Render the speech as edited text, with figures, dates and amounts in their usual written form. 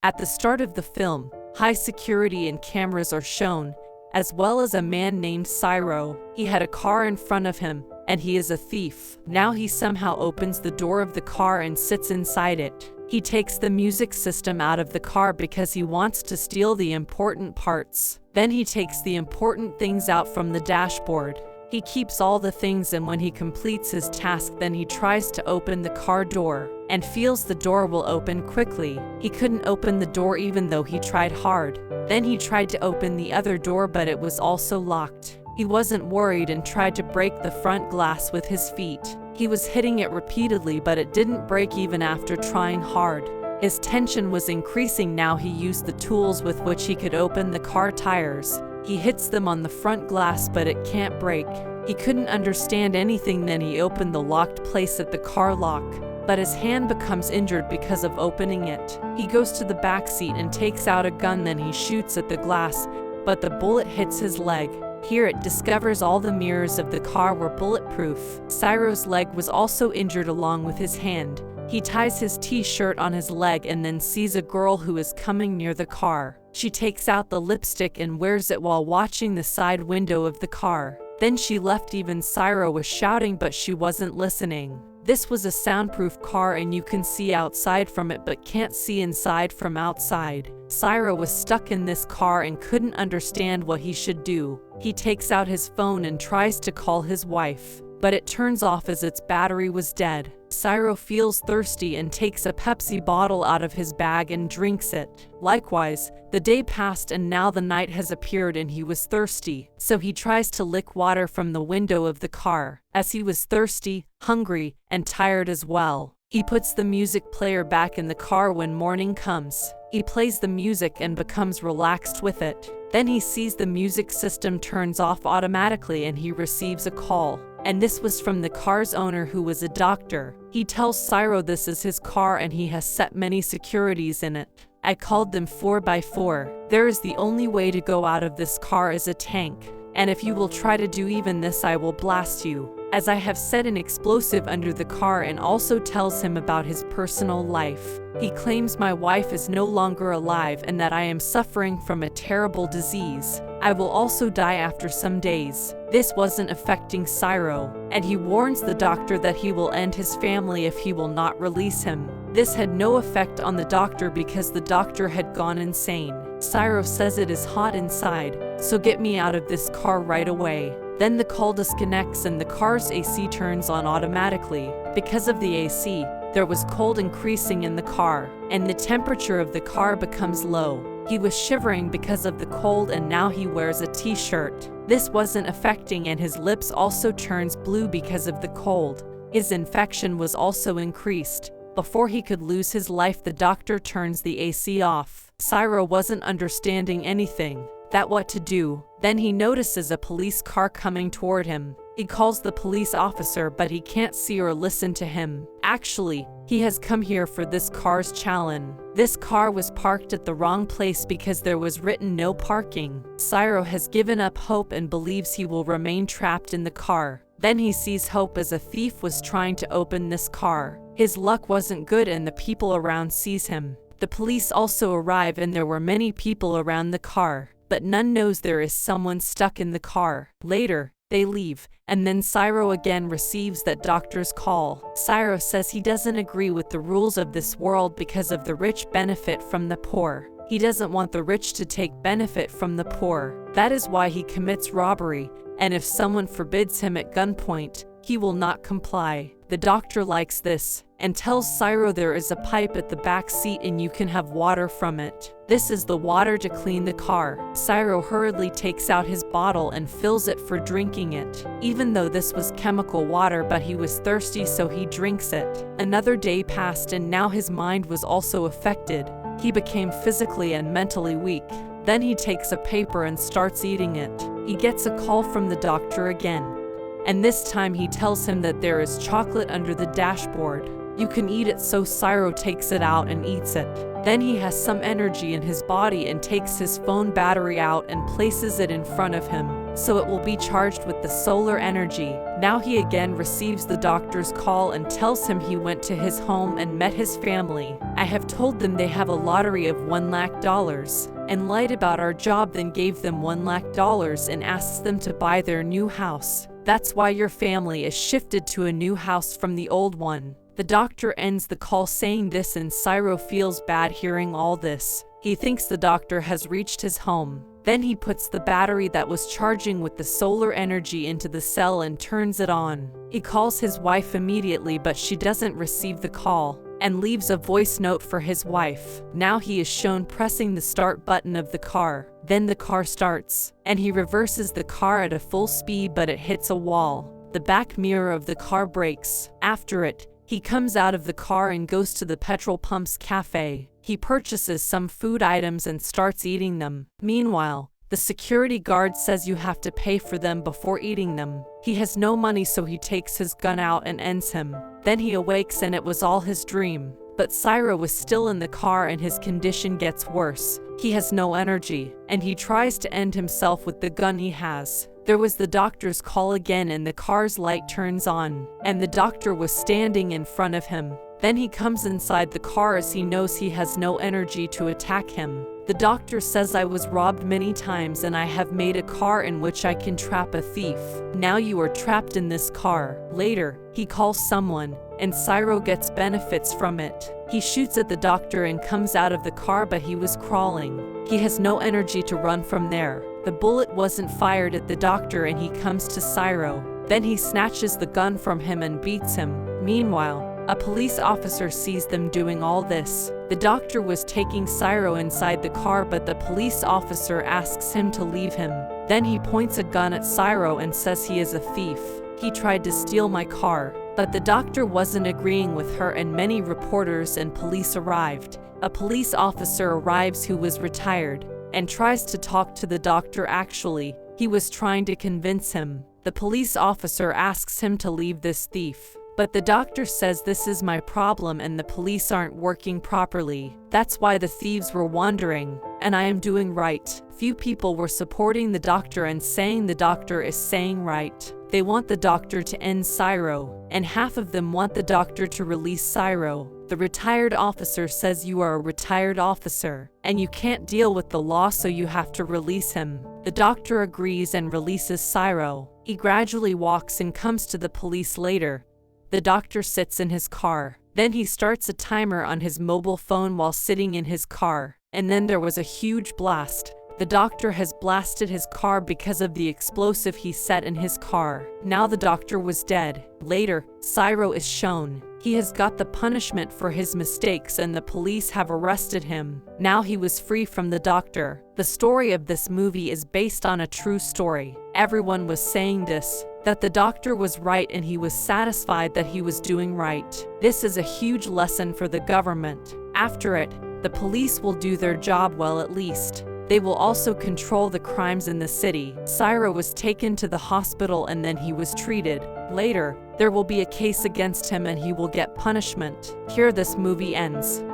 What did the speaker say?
At the start of the film, high security and cameras are shown, as well as a man named Cyro. He had a car in front of him, and he is a thief. Now he somehow opens the door of the car and sits inside it. He takes the music system out of the car because he wants to steal the important parts. Then he takes the important things out from the dashboard. He keeps all the things, and when he completes his task, then he tries to open the car door and feels the door will open quickly. He couldn't open the door even though he tried hard. Then he tried to open the other door, but it was also locked. He wasn't worried and tried to break the front glass with his feet. He was hitting it repeatedly, but it didn't break even after trying hard. His tension was increasing. Now he used the tools with which he could open the car tires. He hits them on the front glass, but it can't break. He couldn't understand anything. Then he opened the locked place at the car lock, but his hand becomes injured because of opening it. He goes to the back seat and takes out a gun. Then he shoots at the glass, but the bullet hits his leg. Here it discovers all the mirrors of the car were bulletproof. Cyro's leg was also injured along with his hand. He ties his t-shirt on his leg and then sees a girl who is coming near the car. She takes out the lipstick and wears it while watching the side window of the car. Then she left. Even Cyro was shouting, but she wasn't listening. This was a soundproof car and you can see outside from it but can't see inside from outside. Cyro was stuck in this car and couldn't understand what he should do. He takes out his phone and tries to call his wife, but it turns off as its battery was dead. Cyro feels thirsty and takes a Pepsi bottle out of his bag and drinks it. Likewise, the day passed and now the night has appeared and he was thirsty, so he tries to lick water from the window of the car. As he was thirsty, hungry, and tired as well, he puts the music player back in the car. When morning comes, he plays the music and becomes relaxed with it. Then he sees the music system turns off automatically and he receives a call. And this was from the car's owner, who was a doctor. He tells Cyro this is his car and he has set many securities in it. I called them 4x4. There is the only way to go out of this car is a tank. And if you will try to do even this, I will blast you, as I have set an explosive under the car, and also tells him about his personal life. He claims my wife is no longer alive and that I am suffering from a terrible disease. I will also die after some days. This wasn't affecting Cyro, and he warns the doctor that he will end his family if he will not release him. This had no effect on the doctor because the doctor had gone insane. Cyro says it is hot inside, so get me out of this car right away. Then the call disconnects and the car's AC turns on automatically. Because of the AC, there was cold increasing in the car, and the temperature of the car becomes low. He was shivering because of the cold and now he wears a t-shirt. This wasn't affecting, and his lips also turns blue because of the cold. His infection was also increased. Before he could lose his life, the doctor turns the AC off. Cyro wasn't understanding anything, that what to do. Then he notices a police car coming toward him. He calls the police officer, but he can't see or listen to him. Actually, he has come here for this car's challan. This car was parked at the wrong place because there was written no parking. Cyro has given up hope and believes he will remain trapped in the car. Then he sees Hope as a thief was trying to open this car. His luck wasn't good and the people around sees him. The police also arrive and there were many people around the car, but none knows there is someone stuck in the car. Later, they leave, and then Cyro again receives that doctor's call. Cyro says he doesn't agree with the rules of this world because of the rich benefit from the poor. He doesn't want the rich to take benefit from the poor. That is why he commits robbery, and if someone forbids him at gunpoint, he will not comply. The doctor likes this, and tells Cyro there is a pipe at the back seat and you can have water from it. This is the water to clean the car. Cyro hurriedly takes out his bottle and fills it for drinking it. Even though this was chemical water, but he was thirsty, so he drinks it. Another day passed and now his mind was also affected. He became physically and mentally weak. Then he takes a paper and starts eating it. He gets a call from the doctor again, and this time he tells him that there is chocolate under the dashboard. You can eat it, so Cyro takes it out and eats it. Then he has some energy in his body and takes his phone battery out and places it in front of him. so it will be charged with the solar energy. Now he again receives the doctor's call and tells him he went to his home and met his family. I have told them they have a lottery of $1 lakh, and lied about our job, then gave them $1 lakh and asks them to buy their new house. That's why your family is shifted to a new house from the old one. The doctor ends the call saying this, and Cyro feels bad hearing all this. He thinks the doctor has reached his home. Then he puts the battery that was charging with the solar energy into the cell and turns it on. He calls his wife immediately, but she doesn't receive the call and leaves a voice note for his wife. Now he is shown pressing the start button of the car. Then the car starts, and he reverses the car at a full speed, but it hits a wall. The back mirror of the car breaks. After it, he comes out of the car and goes to the petrol pump's cafe. He purchases some food items and starts eating them. Meanwhile, the security guard says you have to pay for them before eating them. He has no money, so he takes his gun out and ends him. Then he awakes and it was all his dream. But Cyro was still in the car and his condition gets worse. He has no energy, and he tries to end himself with the gun he has. There was the doctor's call again, and the car's light turns on, and the doctor was standing in front of him. Then he comes inside the car as he knows he has no energy to attack him. The doctor says, I was robbed many times and I have made a car in which I can trap a thief. Now you are trapped in this car. Later, he calls someone, and Cyro gets benefits from it. He shoots at the doctor and comes out of the car, but he was crawling. He has no energy to run from there. The bullet wasn't fired at the doctor and he comes to Cyro. Then he snatches the gun from him and beats him. Meanwhile, a police officer sees them doing all this. The doctor was taking Cyro inside the car, but the police officer asks him to leave him. Then he points a gun at Cyro and says he is a thief. He tried to steal my car. But the doctor wasn't agreeing with her, and many reporters and police arrived. A police officer arrives who was retired and tries to talk to the doctor. Actually, he was trying to convince him. The police officer asks him to leave this thief. But the doctor says this is my problem and the police aren't working properly. That's why the thieves were wandering, and I am doing right. Few people were supporting the doctor and saying the doctor is saying right. They want the doctor to end Cyro, and half of them want the doctor to release Cyro. The retired officer says you are a retired officer, and you can't deal with the law, so you have to release him. The doctor agrees and releases Cyro. He gradually walks and comes to the police later. The doctor sits in his car. Then he starts a timer on his mobile phone while sitting in his car. And then there was a huge blast. The doctor has blasted his car because of the explosive he set in his car. Now the doctor was dead. Later, Cyro is shown. He has got the punishment for his mistakes and the police have arrested him. Now he was free from the doctor. The story of this movie is based on a true story. Everyone was saying this, that the doctor was right and he was satisfied that he was doing right. This is a huge lesson for the government. After it, the police will do their job well at least. They will also control the crimes in the city. Cyro was taken to the hospital and then he was treated. Later, there will be a case against him and he will get punishment. Here this movie ends.